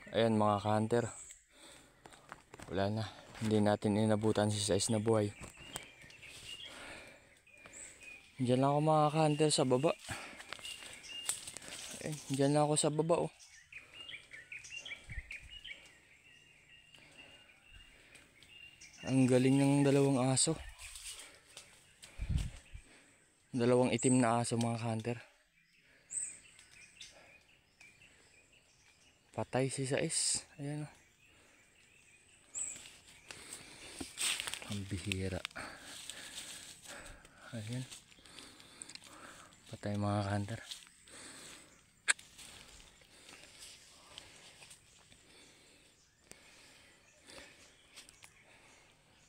Ayan mga ka-hunter, wala na, hindi natin inabutan si size na buhay. Diyan lang ako mga ka-hunter sa baba. Diyan lang ako sa baba oh. Ang galing ng dalawang aso. Dalawang itim na aso mga ka-hunter. Patay si Sais. Ayan oh. Ang bihira. Ayan. Patay mga ka-hunter.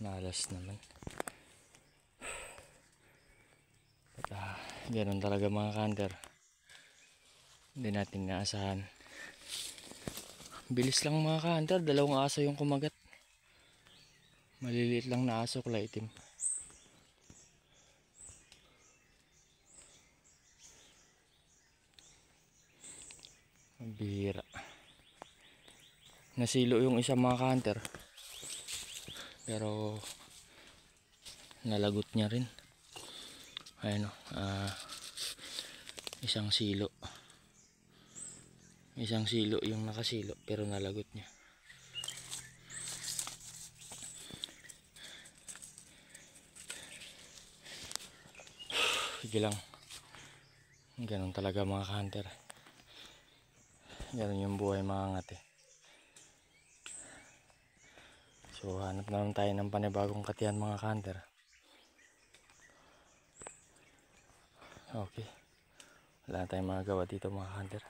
Nalas naman. Ganun talaga mga ka-hunter. Hindi natin naasahan. Bilis lang mga ka-hunter. Dalawang aso yung kumagat. Maliliit lang na aso, kulay itim. Ang bihira. Nasilo yung isang mga ka-hunter. Pero nalagot niya rin. Ayan o. Isang silo. Isang silo yung nakasilo pero nalagot niya. Sige lang. Ganun talaga mga ka-hunter. Ganun yung buhay mga ngati. So hanap naman tayo ng panibagong katihan mga ka-hunter. Okay. Wala tayong magagawa dito mga ka-hunter.